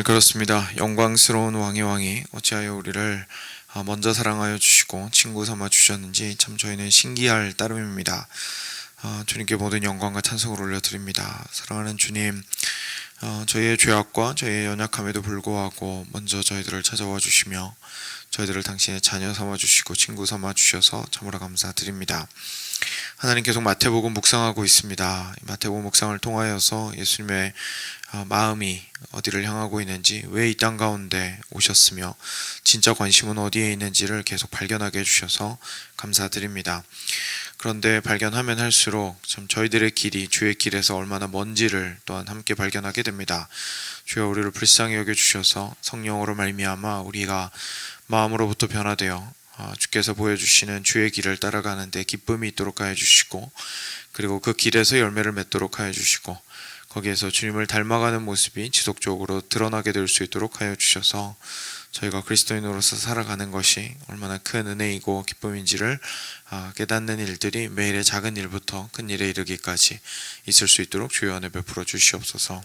그렇습니다. 영광스러운 왕의 왕이 어찌하여 우리를 먼저 사랑하여 주시고 친구 삼아 주셨는지 참 저희는 신기할 따름입니다. 주님께 모든 영광과 찬송을 올려드립니다. 사랑하는 주님, 저희의 죄악과 저희의 연약함에도 불구하고 먼저 저희들을 찾아와 주시며 저희들을 당신의 자녀 삼아 주시고 친구 삼아 주셔서 참으로 감사드립니다. 하나님, 계속 마태복음 묵상하고 있습니다. 마태복음 묵상을 통하여서 예수님의 마음이 어디를 향하고 있는지, 왜 이 땅 가운데 오셨으며 진짜 관심은 어디에 있는지를 계속 발견하게 해주셔서 감사드립니다. 그런데 발견하면 할수록 참 저희들의 길이 주의 길에서 얼마나 먼지를 또한 함께 발견하게 됩니다. 주여, 우리를 불쌍히 여겨주셔서 성령으로 말미암아 우리가 마음으로부터 변화되어 주께서 보여주시는 주의 길을 따라가는 데 기쁨이 있도록 하여 주시고, 그리고 그 길에서 열매를 맺도록 하여 주시고, 거기에서 주님을 닮아가는 모습이 지속적으로 드러나게 될 수 있도록 하여 주셔서 저희가 그리스도인으로서 살아가는 것이 얼마나 큰 은혜이고 기쁨인지를 깨닫는 일들이 매일의 작은 일부터 큰 일에 이르기까지 있을 수 있도록 주여 은혜 베풀어 주시옵소서.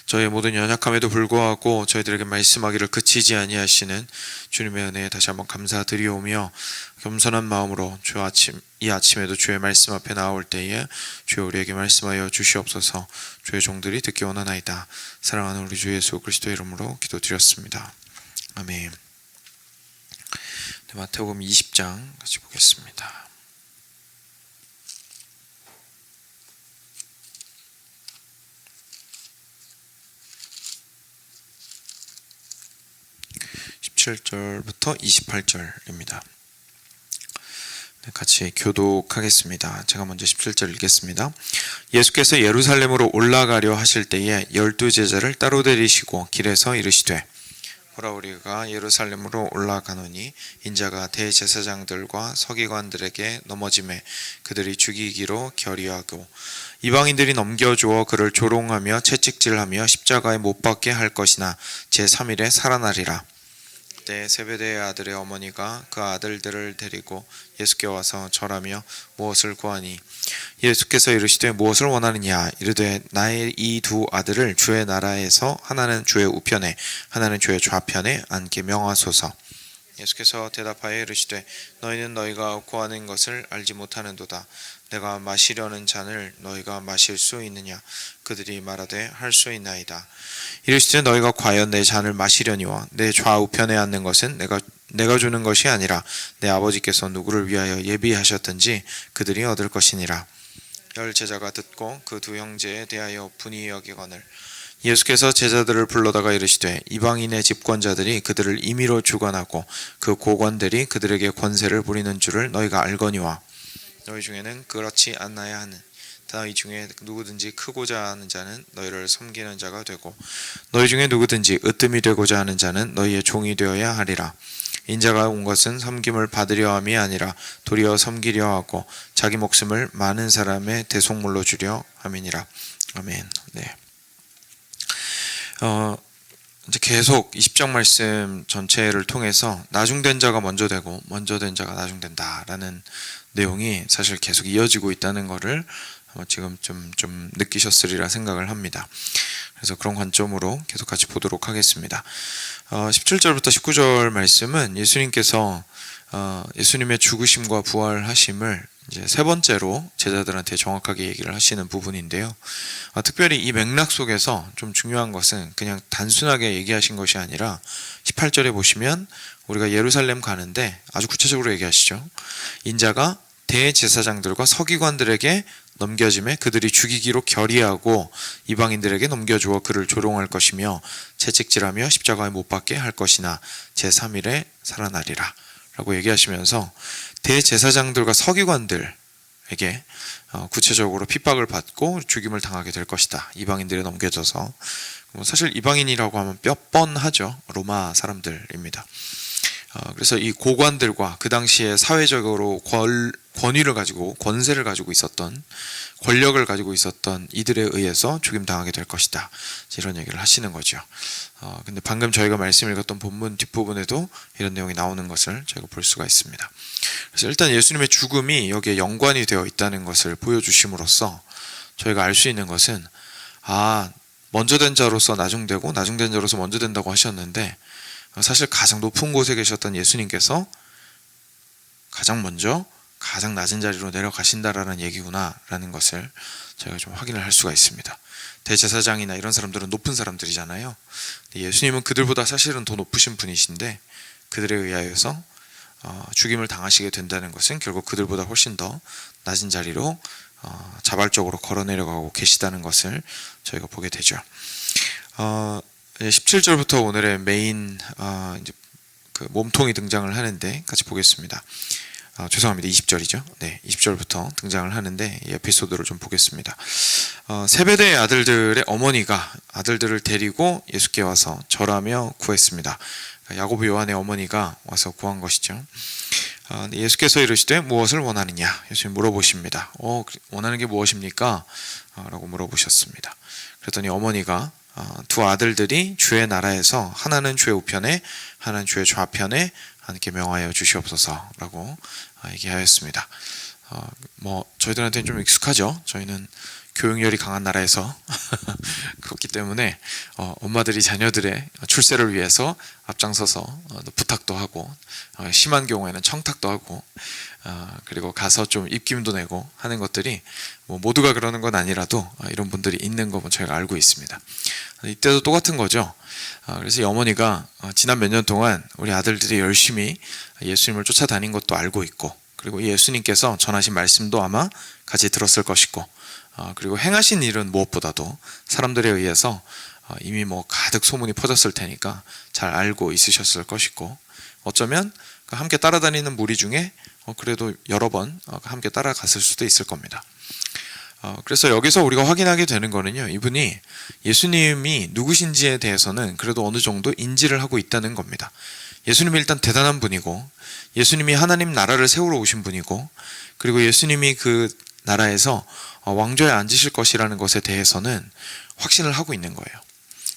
저희의 모든 연약함에도 불구하고 저희들에게 말씀하기를 그치지 아니하시는 주님의 은혜에 다시 한번 감사드리오며, 겸손한 마음으로 이 아침에도 주의 말씀 앞에 나올 때에 주여 우리에게 말씀하여 주시옵소서. 주의 종들이 듣기 원하나이다. 사랑하는 우리 주 예수 그리스도의 이름으로 기도드렸습니다. 아멘. 마태복음 20장 같이 보겠습니다. (17절부터) 28절입니다. 같이 교독하겠습니다. 제가 먼저 17절 읽겠습니다. 예수께서 예루살렘으로 올라가려 하실 때에 12 제자를 따로 데리시고 길에서 이르시되, 보라, 우리가 예루살렘으로 올라가노니 인자가 대제사장들과 서기관들에게 넘어짐에 그들이 죽이기로 결의하고 이방인들이 넘겨주어 그를 조롱하며 채찍질하며 십자가에 못 박게 할 것이나 제3일에 살아나리라. 그때 세베대의 아들의 어머니가 그 아들들을 데리고 예수께 와서 절하며 무엇을 구하니, 예수께서 이르시되 무엇을 원하느냐. 이르되 나의 이 두 아들을 주의 나라에서 하나는 주의 우편에 하나는 주의 좌편에 앉게 명하소서. 예수께서 대답하여 이르시되 너희는 너희가 구하는 것을 알지 못하는도다. 내가 마시려는 잔을 너희가 마실 수 있느냐. 그들이 말하되 할 수 있나이다. 이르시되 너희가 과연 내 잔을 마시려니와 내 좌우편에 앉는 것은 내가 주는 것이 아니라 내 아버지께서 누구를 위하여 예비하셨든지 그들이 얻을 것이니라. 10 제자가 듣고 그 두 형제에 대하여 분이 여기거늘 예수께서 제자들을 불러다가 이르시되 이방인의 집권자들이 그들을 임의로 주관하고 그 고관들이 그들에게 권세를 부리는 줄을 너희가 알거니와 너희 중에는 그렇지 않나야 하는. 너희 중에 누구든지 크고자 하는 자는 너희를 섬기는 자가 되고 너희 중에 누구든지 으뜸이 되고자 하는 자는 너희의 종이 되어야 하리라. 인자가 온 것은 섬김을 받으려 함이 아니라 도리어 섬기려 하고 자기 목숨을 많은 사람의 대속물로 주려 함이니라. 아멘. 네. 이제 계속 20장 말씀 전체를 통해서 나중된 자가 먼저 되고 먼저 된 자가 나중된다라는 내용이 사실 계속 이어지고 있다는 것을 지금 좀 느끼셨으리라 생각을 합니다. 그래서 그런 관점으로 계속 같이 보도록 하겠습니다. 17절부터 19절 말씀은 예수님께서 예수님의 죽으심과 부활하심을 이제 세 번째로 제자들한테 정확하게 얘기를 하시는 부분인데요. 특별히 이 맥락 속에서 좀 중요한 것은 그냥 단순하게 얘기하신 것이 아니라 18절에 보시면 우리가 예루살렘 가는데 아주 구체적으로 얘기하시죠. 인자가 대제사장들과 서기관들에게 넘겨짐에 그들이 죽이기로 결의하고 이방인들에게 넘겨주어 그를 조롱할 것이며 채찍질하며 십자가에 못 박게 할 것이나 제3일에 살아나리라 라고 얘기하시면서 대제사장들과 서기관들에게 구체적으로 핍박을 받고 죽임을 당하게 될 것이다. 이방인들에 넘겨져서. 사실 이방인이라고 하면 몇 번 하죠. 로마 사람들입니다. 그래서 이 고관들과 그 당시에 사회적으로 권위를 가지고 권세를 가지고 있었던, 권력을 가지고 있었던 이들에 의해서 죽임당하게 될 것이다. 이런 얘기를 하시는 거죠. 근데 방금 저희가 말씀 읽었던 본문 뒷부분에도 이런 내용이 나오는 것을 저희가 볼 수가 있습니다. 그래서 일단 예수님의 죽음이 여기에 연관이 되어 있다는 것을 보여주심으로써 저희가 알 수 있는 것은 먼저 된 자로서 나중되고 나중된 자로서 먼저 된다고 하셨는데, 사실 가장 높은 곳에 계셨던 예수님께서 가장 먼저 가장 낮은 자리로 내려가신다라는 얘기구나라는 것을 저희가 좀 확인을 할 수가 있습니다. 대제사장이나 이런 사람들은 높은 사람들이잖아요. 예수님은 그들보다 사실은 더 높으신 분이신데 그들에 의하여서 죽임을 당하시게 된다는 것은 결국 그들보다 훨씬 더 낮은 자리로 자발적으로 걸어 내려가고 계시다는 것을 저희가 보게 되죠. 17절부터 오늘의 메인 이제 그 몸통이 등장을 하는데 같이 보겠습니다. 죄송합니다. 20절이죠. 네, 20절부터 등장을 하는데 이 에피소드를 좀 보겠습니다. 세베대의 아들들의 어머니가 아들들을 데리고 예수께 와서 절하며 구했습니다. 야고보 요한의 어머니가 와서 구한 것이죠. 예수께서 이르시되 무엇을 원하느냐? 예수님 물어보십니다. 원하는 게 무엇입니까? 라고 물어보셨습니다. 그랬더니 어머니가 두 아들들이 주의 나라에서 하나는 주의 우편에 하나는 주의 좌편에 하나님께 명하여 주시옵소서라고 얘기하였습니다. 저희들한테는 좀 익숙하죠. 저희는 교육열이 강한 나라에서 그렇기 때문에 엄마들이 자녀들의 출세를 위해서 앞장서서 부탁도 하고 심한 경우에는 청탁도 하고 그리고 가서 좀 입김도 내고 하는 것들이 모두가 그러는 건 아니라도 이런 분들이 있는 거 저희가 알고 있습니다. 이때도 똑같은 거죠. 그래서 이 어머니가 지난 몇 년 동안 우리 아들들이 열심히 예수님을 쫓아다닌 것도 알고 있고, 그리고 예수님께서 전하신 말씀도 아마 같이 들었을 것이고, 그리고 행하신 일은 무엇보다도 사람들에 의해서 이미 가득 소문이 퍼졌을 테니까 잘 알고 있으셨을 것이고, 어쩌면 함께 따라다니는 무리 중에 그래도 여러 번 함께 따라갔을 수도 있을 겁니다. 그래서 여기서 우리가 확인하게 되는 거는요, 이분이 예수님이 누구신지에 대해서는 그래도 어느 정도 인지를 하고 있다는 겁니다. 예수님이 일단 대단한 분이고, 예수님이 하나님 나라를 세우러 오신 분이고, 그리고 예수님이 그 나라에서 왕좌에 앉으실 것이라는 것에 대해서는 확신을 하고 있는 거예요.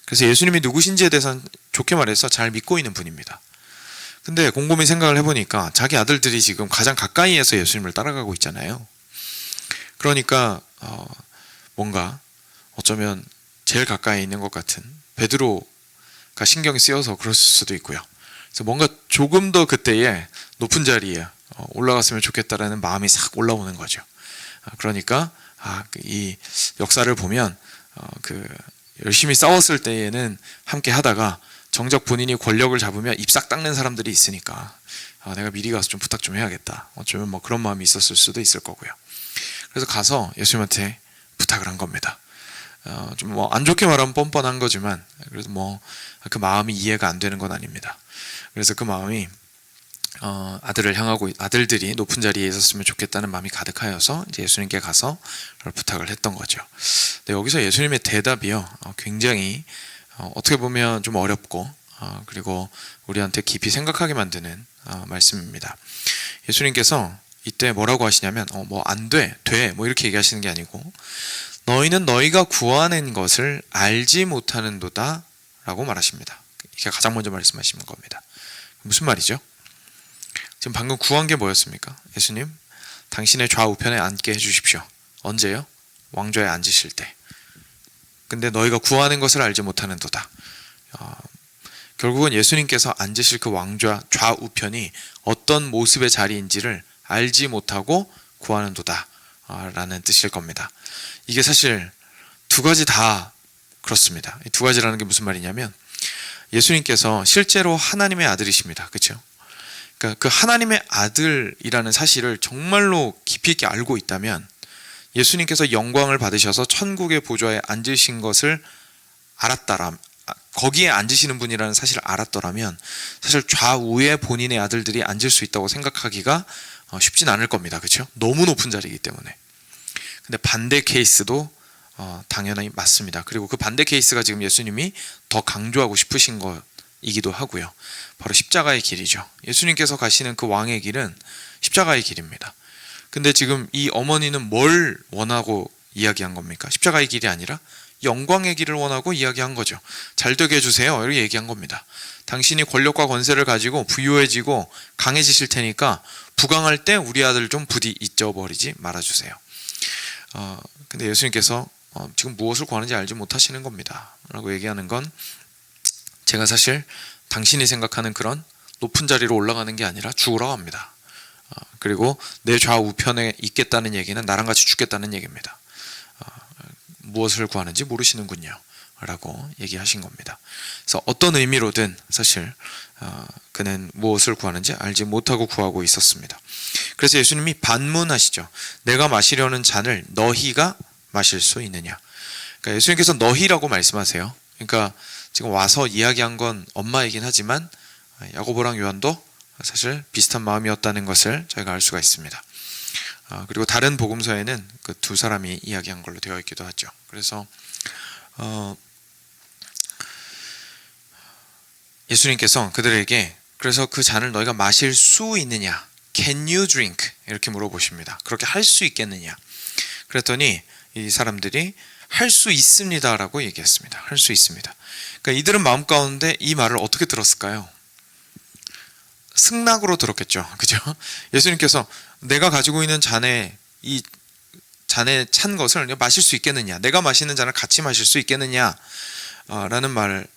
그래서 예수님이 누구신지에 대해서는 좋게 말해서 잘 믿고 있는 분입니다. 근데 곰곰이 생각을 해보니까 자기 아들들이 지금 가장 가까이에서 예수님을 따라가고 있잖아요. 그러니까 뭔가 어쩌면 제일 가까이 있는 것 같은 베드로가 신경이 쓰여서 그럴 수도 있고요. 그래서 뭔가 조금 더 그때에 높은 자리에 올라갔으면 좋겠다라는 마음이 싹 올라오는 거죠. 그러니까 이 역사를 보면 열심히 싸웠을 때에는 함께 하다가 정작 본인이 권력을 잡으면 입 싹 닦는 사람들이 있으니까 내가 미리 가서 좀 부탁 좀 해야겠다. 어쩌면 그런 마음이 있었을 수도 있을 거고요. 그래서 가서 예수님한테 부탁을 한 겁니다. 좀 안 좋게 말하면 뻔뻔한 거지만 그래도 그 마음이 이해가 안 되는 건 아닙니다. 그래서 그 마음이 아들을 향하고 아들들이 높은 자리에 있었으면 좋겠다는 마음이 가득하여서 이제 예수님께 가서 그걸 부탁을 했던 거죠. 근데 여기서 예수님의 대답이요, 굉장히 어떻게 보면 좀 어렵고 그리고 우리한테 깊이 생각하게 만드는 말씀입니다. 예수님께서 이때 뭐라고 하시냐면 안 돼, 돼 이렇게 얘기하시는 게 아니고, 너희는 너희가 구하는 것을 알지 못하는도다 라고 말하십니다. 이게 가장 먼저 말씀하시는 겁니다. 무슨 말이죠? 지금 방금 구한 게 뭐였습니까? 예수님, 당신의 좌우편에 앉게 해주십시오. 언제요? 왕좌에 앉으실 때. 근데 너희가 구하는 것을 알지 못하는도다. 결국은 예수님께서 앉으실 그 왕좌 좌우편이 어떤 모습의 자리인지를 알지 못하고 구하는도다 라는 뜻일 겁니다. 이게 사실 두 가지 다 그렇습니다. 이 두 가지라는 게 무슨 말이냐면, 예수님께서 실제로 하나님의 아들이십니다. 그렇죠? 그러니까 그 하나님의 아들이라는 사실을 정말로 깊이 있게 알고 있다면, 예수님께서 영광을 받으셔서 천국의 보좌에 앉으신 것을 알았다라면, 거기에 앉으시는 분이라는 사실을 알았더라면 사실 좌우에 본인의 아들들이 앉을 수 있다고 생각하기가 쉽진 않을 겁니다. 그렇죠? 너무 높은 자리이기 때문에. 근데 반대 케이스도 당연히 맞습니다. 그리고 그 반대 케이스가 지금 예수님이 더 강조하고 싶으신 것이기도 하고요. 바로 십자가의 길이죠. 예수님께서 가시는 그 왕의 길은 십자가의 길입니다. 근데 지금 이 어머니는 뭘 원하고 이야기한 겁니까? 십자가의 길이 아니라 영광의 길을 원하고 이야기한 거죠. 잘 되게 해주세요 이렇게 얘기한 겁니다. 당신이 권력과 권세를 가지고 부유해지고 강해지실 테니까 부강할 때 우리 아들 좀 부디 잊어버리지 말아주세요. 근데 예수님께서 지금 무엇을 구하는지 알지 못하시는 겁니다 라고 얘기하는 건, 제가 사실 당신이 생각하는 그런 높은 자리로 올라가는 게 아니라 죽으러 갑니다. 그리고 내 좌우편에 있겠다는 얘기는 나랑 같이 죽겠다는 얘기입니다. 무엇을 구하는지 모르시는군요 라고 얘기하신 겁니다. 그래서 어떤 의미로든 사실 그는 무엇을 구하는지 알지 못하고 구하고 있었습니다. 그래서 예수님이 반문하시죠. 내가 마시려는 잔을 너희가 마실 수 있느냐. 그러니까 예수님께서 너희라고 말씀하세요. 그러니까 지금 와서 이야기한 건 엄마이긴 하지만 야고보랑 요한도 사실 비슷한 마음이었다는 것을 저희가 알 수가 있습니다. 그리고 다른 복음서에는 그 두 사람이 이야기한 걸로 되어 있기도 하죠. 그래서 예수님께서 그들에게 그래서 그 잔을 너희가 마실 수 있느냐, Can you drink? 이렇게 물어보십니다. 그렇게 할 수 있겠느냐. 그랬더니 이 사람들이 할 수 있습니다 라고 얘기했습니다. 할 수 있습니다. 그러니까 이들은 마음 가운데 이 말을 어떻게 들었을까요? 승낙으로 들었겠죠. 그죠? 예수님께서 내가 가지고 있는 잔에 이 잔에 찬 것을 마실 수 있겠느냐, 내가 마시는 잔을 같이 마실 수 있겠느냐 라는 말을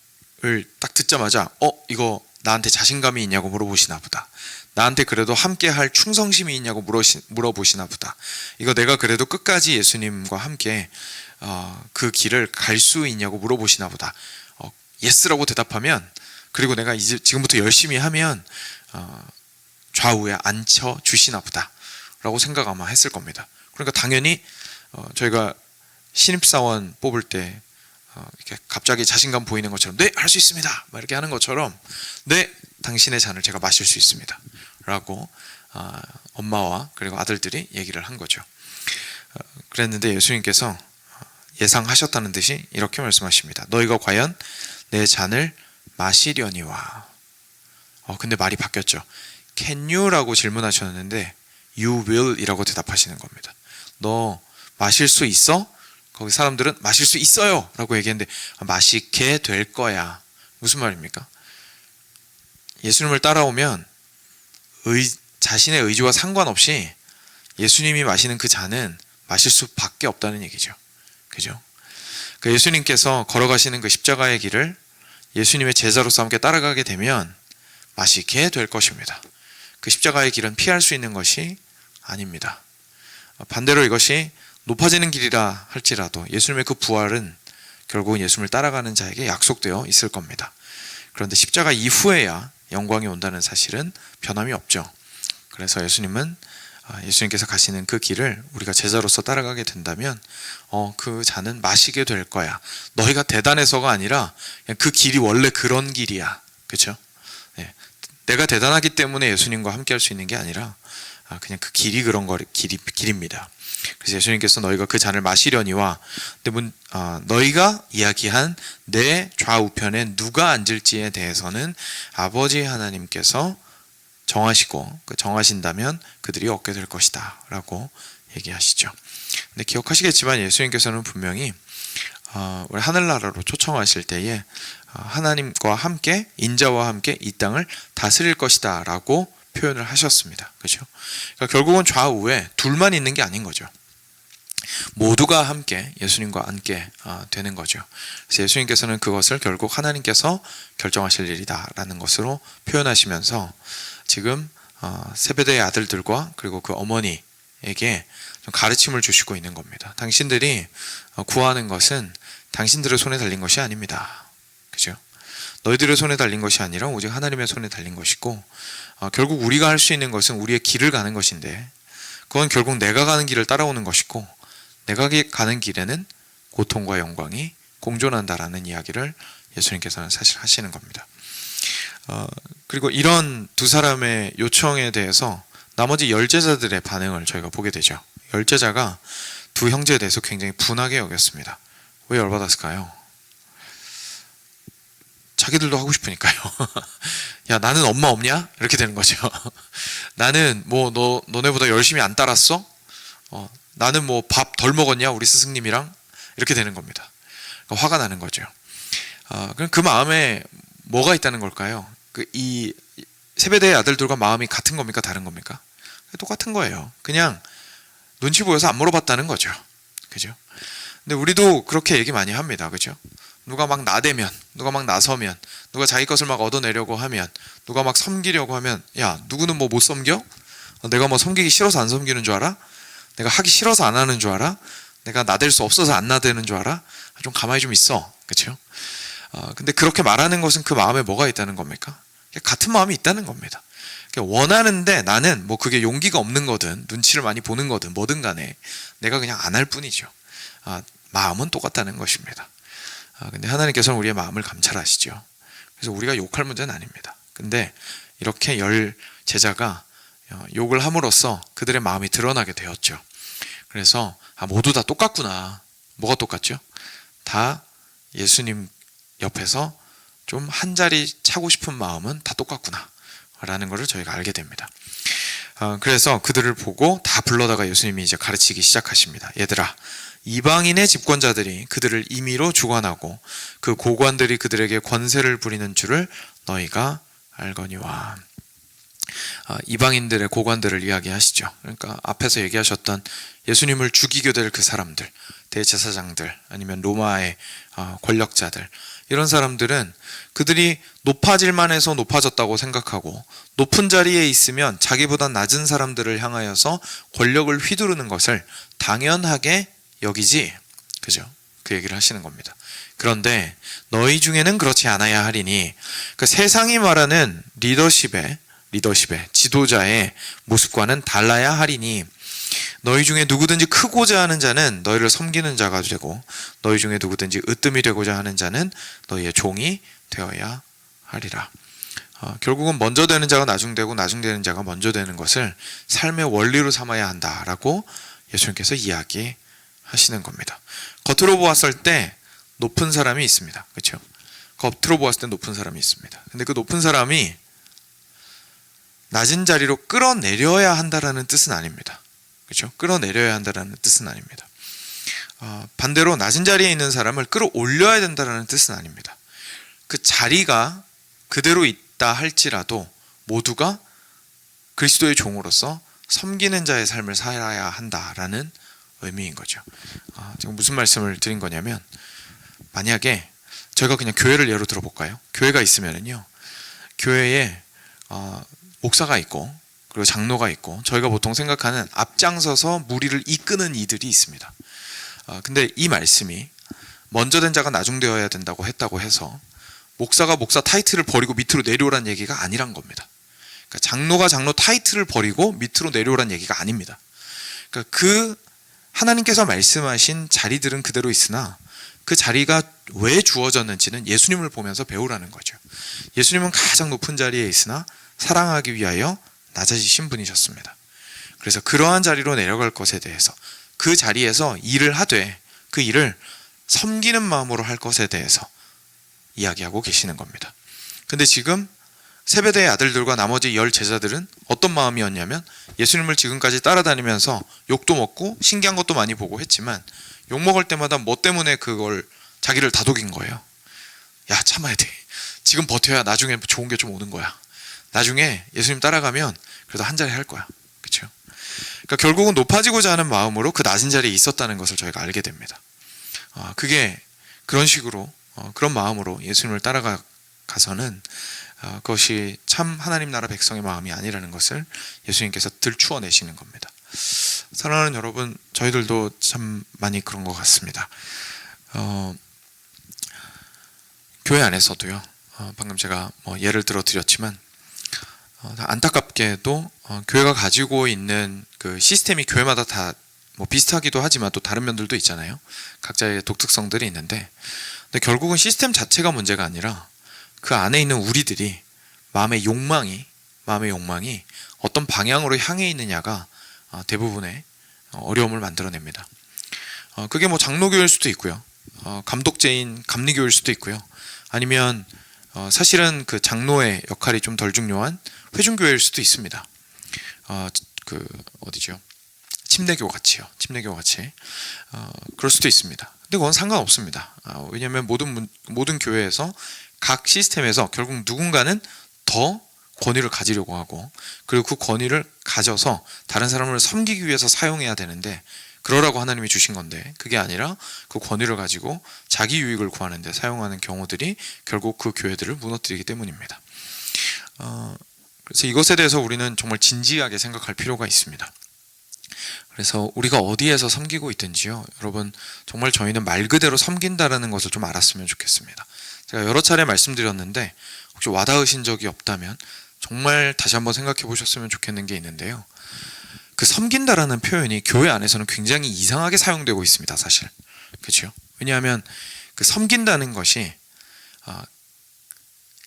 딱 듣자마자 이거 나한테 자신감이 있냐고 물어보시나 보다. 나한테 그래도 함께 할 충성심이 있냐고 물어보시나 보다. 이거 내가 그래도 끝까지 예수님과 함께 그 길을 갈 수 있냐고 물어보시나 보다. 예스라고 대답하면, 그리고 내가 이제 지금부터 열심히 하면 좌우에 앉혀 주시나 보다 라고 생각 아마 했을 겁니다. 그러니까 당연히 저희가 신입사원 뽑을 때 이렇게 갑자기 자신감 보이는 것처럼 네, 할 수 있습니다 막 이렇게 하는 것처럼, 네, 당신의 잔을 제가 마실 수 있습니다 라고 엄마와 그리고 아들들이 얘기를 한 거죠. 그랬는데 예수님께서 예상하셨다는 듯이 이렇게 말씀하십니다. 너희가 과연 내 잔을 마시려니와. 근데 말이 바뀌었죠. Can you? 라고 질문하셨는데 You will 이라고 대답하시는 겁니다. 너 마실 수 있어? 거기 사람들은 마실 수 있어요 라고 얘기했는데 마시게 될 거야. 무슨 말입니까? 예수님을 따라오면 자신의 의지와 상관없이 예수님이 마시는 그 잔은 마실 수밖에 없다는 얘기죠. 그죠? 그 예수님께서 걸어가시는 그 십자가의 길을 예수님의 제자로서 함께 따라가게 되면 마시게 될 것입니다. 그 십자가의 길은 피할 수 있는 것이 아닙니다. 반대로 이것이 높아지는 길이라 할지라도 예수님의 그 부활은 결국은 예수님을 따라가는 자에게 약속되어 있을 겁니다. 그런데 십자가 이후에야 영광이 온다는 사실은 변함이 없죠. 그래서 예수님께서 가시는 그 길을 우리가 제자로서 따라가게 된다면 그 잔은 마시게 될 거야. 너희가 대단해서가 아니라 그냥 그 길이 원래 그런 길이야. 그렇죠? 네. 내가 대단하기 때문에 예수님과 함께 할 수 있는 게 아니라 그냥 그 길이 그런 길입니다. 그래서 예수님께서 너희가 그 잔을 마시려니와, 너희가 이야기한 내 좌우편에 누가 앉을지에 대해서는 아버지 하나님께서 정하시고 정하신다면 그들이 얻게 될 것이다 라고 얘기하시죠. 근데 기억하시겠지만 예수님께서는 분명히 우리 하늘나라로 초청하실 때에 하나님과 함께, 인자와 함께 이 땅을 다스릴 것이다 라고 표현을 하셨습니다. 그렇죠? 그러니까 결국은 좌우에 둘만 있는 게 아닌 거죠. 모두가 함께 예수님과 함께 되는 거죠. 그래서 예수님께서는 그것을 결국 하나님께서 결정하실 일이다 라는 것으로 표현하시면서 지금 세베대의 아들들과 그리고 그 어머니에게 좀 가르침을 주시고 있는 겁니다. 당신들이 구하는 것은 당신들의 손에 달린 것이 아닙니다. 그죠? 너희들의 손에 달린 것이 아니라 오직 하나님의 손에 달린 것이고, 결국 우리가 할 수 있는 것은 우리의 길을 가는 것인데, 그건 결국 내가 가는 길을 따라오는 것이고, 내가 가는 길에는 고통과 영광이 공존한다라는 이야기를 예수님께서는 사실 하시는 겁니다. 그리고 이런 두 사람의 요청에 대해서 나머지 열제자들의 반응을 저희가 보게 되죠. 열제자가 두 형제에 대해서 굉장히 분하게 여겼습니다. 왜 열받았을까요? 자기들도 하고 싶으니까요. 야, 나는 엄마 없냐? 이렇게 되는 거죠. 나는 뭐 너네보다 열심히 안 따랐어? 나는 뭐 밥 덜 먹었냐? 우리 스승님이랑? 이렇게 되는 겁니다. 그러니까 화가 나는 거죠. 그럼 그 마음에 뭐가 있다는 걸까요? 이 세베대의 아들들과 마음이 같은 겁니까? 다른 겁니까? 똑같은 거예요. 그냥 눈치 보여서 안 물어봤다는 거죠. 그죠? 근데 우리도 그렇게 얘기 많이 합니다. 그죠? 누가 막 나대면, 누가 막 나서면, 누가 자기 것을 막 얻어내려고 하면, 누가 막 섬기려고 하면, 야, 누구는 뭐 못 섬겨? 내가 뭐 섬기기 싫어서 안 섬기는 줄 알아? 내가 하기 싫어서 안 하는 줄 알아? 내가 나댈 수 없어서 안 나대는 줄 알아? 좀 가만히 좀 있어. 그렇죠? 근데 그렇게 말하는 것은 그 마음에 뭐가 있다는 겁니까? 같은 마음이 있다는 겁니다. 원하는데 나는 뭐 그게 용기가 없는 거든 눈치를 많이 보는 거든 뭐든 간에 내가 그냥 안 할 뿐이죠. 마음은 똑같다는 것입니다. 근데 하나님께서는 우리의 마음을 감찰하시죠. 그래서 우리가 욕할 문제는 아닙니다. 근데 이렇게 10 제자가 욕을 함으로써 그들의 마음이 드러나게 되었죠. 그래서 모두 다 똑같구나. 뭐가 똑같죠? 다 예수님 옆에서 좀 한 자리 차고 싶은 마음은 다 똑같구나 라는 것을 저희가 알게 됩니다. 그래서 그들을 보고 다 불러다가 예수님이 이제 가르치기 시작하십니다. 얘들아, 이방인의 집권자들이 그들을 임의로 주관하고 그 고관들이 그들에게 권세를 부리는 줄을 너희가 알거니와. 이방인들의 고관들을 이야기하시죠. 그러니까 앞에서 얘기하셨던 예수님을 죽이게 될 그 사람들, 대제사장들, 아니면 로마의 권력자들, 이런 사람들은 그들이 높아질만 해서 높아졌다고 생각하고 높은 자리에 있으면 자기보다 낮은 사람들을 향하여서 권력을 휘두르는 것을 당연하게 여기지. 그죠? 그 얘기를 하시는 겁니다. 그런데 너희 중에는 그렇지 않아야 하리니, 그 세상이 말하는 리더십의 지도자의 모습과는 달라야 하리니, 너희 중에 누구든지 크고자 하는 자는 너희를 섬기는 자가 되고 너희 중에 누구든지 으뜸이 되고자 하는 자는 너희의 종이 되어야 하리라. 결국은 먼저 되는 자가 나중 되고 나중 되는 자가 먼저 되는 것을 삶의 원리로 삼아야 한다라고 예수님께서 이야기하시는 겁니다. 겉으로 보았을 때 높은 사람이 있습니다. 그렇죠? 겉으로 보았을 때 높은 사람이 있습니다. 근데 그 높은 사람이 낮은 자리로 끌어내려야 한다라는 뜻은 아닙니다. 그렇죠? 끌어내려야 한다는 뜻은 아닙니다. 반대로 낮은 자리에 있는 사람을 끌어올려야 된다는 뜻은 아닙니다. 그 자리가 그대로 있다 할지라도 모두가 그리스도의 종으로서 섬기는 자의 삶을 살아야 한다라는 의미인 거죠. 지금 무슨 말씀을 드린 거냐면, 만약에 저희가 그냥 교회를 예로 들어볼까요? 교회가 있으면은요, 교회에 목사가 있고 그리고 장로가 있고 저희가 보통 생각하는 앞장서서 무리를 이끄는 이들이 있습니다. 근데 이 말씀이 먼저 된 자가 나중 되어야 된다고 했다고 해서 목사가 목사 타이틀을 버리고 밑으로 내려오란 얘기가 아니란 겁니다. 그러니까 장로가 장로 타이틀을 버리고 밑으로 내려오란 얘기가 아닙니다. 그러니까 그 하나님께서 말씀하신 자리들은 그대로 있으나 그 자리가 왜 주어졌는지는 예수님을 보면서 배우라는 거죠. 예수님은 가장 높은 자리에 있으나 사랑하기 위하여 낮아지신 분이셨습니다. 그래서 그러한 자리로 내려갈 것에 대해서, 그 자리에서 일을 하되 그 일을 섬기는 마음으로 할 것에 대해서 이야기하고 계시는 겁니다. 근데 지금 세베대의 아들들과 나머지 10 제자들은 어떤 마음이었냐면, 예수님을 지금까지 따라다니면서 욕도 먹고 신기한 것도 많이 보고 했지만 욕 먹을 때마다 뭐 때문에 그걸 자기를 다독인 거예요. 야, 참아야 돼. 지금 버텨야 나중에 좋은 게 좀 오는 거야. 나중에 예수님 따라가면 그래도 한 자리 할 거야. 그렇죠? 그러니까 결국은 높아지고자 하는 마음으로 그 낮은 자리에 있었다는 것을 저희가 알게 됩니다. 그게 그런 식으로 그런 마음으로 예수님을 따라가서는 그것이 참 하나님 나라 백성의 마음이 아니라는 것을 예수님께서 들추어내시는 겁니다. 사랑하는 여러분, 저희들도 참 많이 그런 것 같습니다. 교회 안에서도요, 방금 제가 예를 들어 드렸지만 안타깝게도 교회가 가지고 있는 그 시스템이 교회마다 다 비슷하기도 하지만 또 다른 면들도 있잖아요. 각자의 독특성들이 있는데, 근데 결국은 시스템 자체가 문제가 아니라 그 안에 있는 우리들이 마음의 욕망이 어떤 방향으로 향해 있느냐가 대부분의 어려움을 만들어냅니다. 그게 장로교일 수도 있고요, 감독제인 감리교일 수도 있고요, 아니면 사실은 그 장로의 역할이 좀 덜 중요한 회중교회일 수도 있습니다. 어디죠? 침례교 같이 그럴 수도 있습니다. 근데 그건 상관없습니다. 왜냐하면 모든 교회에서 각 시스템에서 결국 누군가는 더 권위를 가지려고 하고, 그리고 그 권위를 가져서 다른 사람을 섬기기 위해서 사용해야 되는데, 그러라고 하나님이 주신 건데 그게 아니라 그 권위를 가지고 자기 유익을 구하는 데 사용하는 경우들이 결국 그 교회들을 무너뜨리기 때문입니다. 그래서 이것에 대해서 우리는 정말 진지하게 생각할 필요가 있습니다. 그래서 우리가 어디에서 섬기고 있든지요, 여러분 정말 저희는 말 그대로 섬긴다라는 것을 좀 알았으면 좋겠습니다. 제가 여러 차례 말씀드렸는데 혹시 와닿으신 적이 없다면 정말 다시 한번 생각해 보셨으면 좋겠는 게 있는데요. 그 섬긴다라는 표현이 교회 안에서는 굉장히 이상하게 사용되고 있습니다, 사실. 그렇죠? 왜냐하면 그 섬긴다는 것이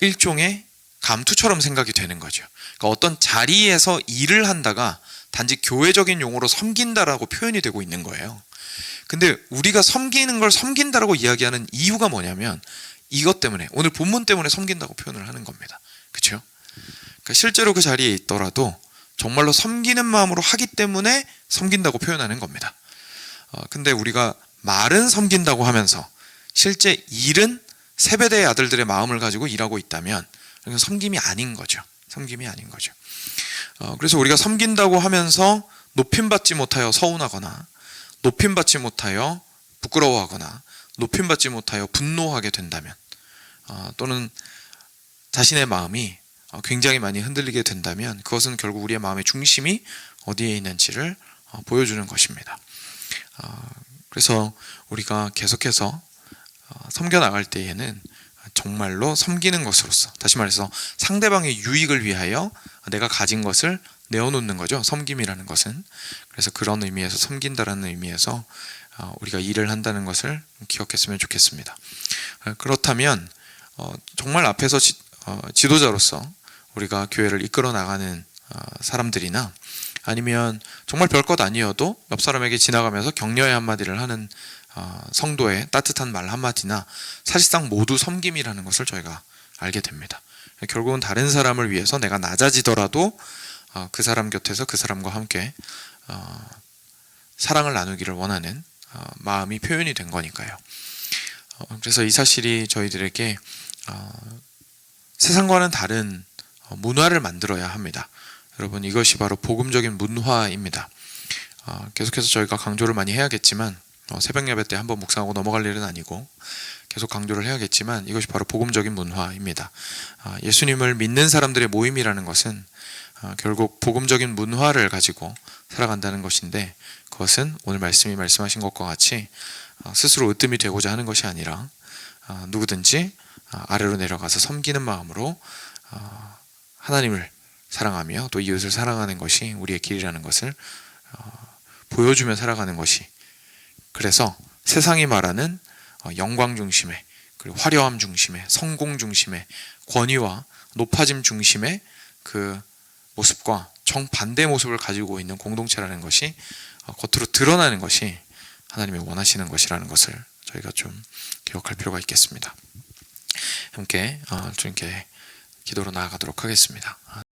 일종의 감투처럼 생각이 되는 거죠. 그러니까 어떤 자리에서 일을 한다가 단지 교회적인 용어로 섬긴다라고 표현이 되고 있는 거예요. 근데 우리가 섬기는 걸 섬긴다라고 이야기하는 이유가 뭐냐면 이것 때문에, 오늘 본문 때문에 섬긴다고 표현을 하는 겁니다. 그렇죠? 그러니까 실제로 그 자리에 있더라도 정말로 섬기는 마음으로 하기 때문에 섬긴다고 표현하는 겁니다. 근데 우리가 말은 섬긴다고 하면서 실제 일은 세베대의 아들들의 마음을 가지고 일하고 있다면 이건 섬김이 아닌 거죠. 섬김이 아닌 거죠. 그래서 우리가 섬긴다고 하면서 높임받지 못하여 서운하거나 높임받지 못하여 부끄러워하거나 높임받지 못하여 분노하게 된다면 또는 자신의 마음이 굉장히 많이 흔들리게 된다면 그것은 결국 우리의 마음의 중심이 어디에 있는지를 보여주는 것입니다. 그래서 우리가 계속해서 섬겨나갈 때에는 정말로 섬기는 것으로서, 다시 말해서 상대방의 유익을 위하여 내가 가진 것을 내어놓는 거죠. 섬김이라는 것은. 그래서 그런 의미에서 섬긴다라는 의미에서 우리가 일을 한다는 것을 기억했으면 좋겠습니다. 그렇다면 정말 앞에서 지도자로서 우리가 교회를 이끌어 나가는 사람들이나 아니면 정말 별것 아니어도 옆 사람에게 지나가면서 격려의 한마디를 하는 성도의 따뜻한 말 한마디나 사실상 모두 섬김이라는 것을 저희가 알게 됩니다. 결국은 다른 사람을 위해서 내가 낮아지더라도 그 사람 곁에서 그 사람과 함께 사랑을 나누기를 원하는 마음이 표현이 된 거니까요. 그래서 이 사실이 저희들에게 세상과는 다른 문화를 만들어야 합니다. 여러분, 이것이 바로 복음적인 문화입니다. 계속해서 저희가 강조를 많이 해야겠지만 새벽 예배 때 한번 묵상하고 넘어갈 일은 아니고 계속 강조를 해야겠지만 이것이 바로 복음적인 문화입니다. 예수님을 믿는 사람들의 모임이라는 것은 결국 복음적인 문화를 가지고 살아간다는 것인데, 그것은 오늘 말씀이 말씀하신 것과 같이 스스로 으뜸이 되고자 하는 것이 아니라 누구든지 아래로 내려가서 섬기는 마음으로 하나님을 사랑하며 또 이웃을 사랑하는 것이 우리의 길이라는 것을 보여주며 살아가는 것이, 그래서 세상이 말하는 영광 중심의, 그리고 화려함 중심의, 성공 중심의, 권위와 높아짐 중심의 그 모습과 정반대 모습을 가지고 있는 공동체라는 것이 겉으로 드러나는 것이 하나님이 원하시는 것이라는 것을 저희가 좀 기억할 필요가 있겠습니다. 함께 주님께 기도로 나아가도록 하겠습니다.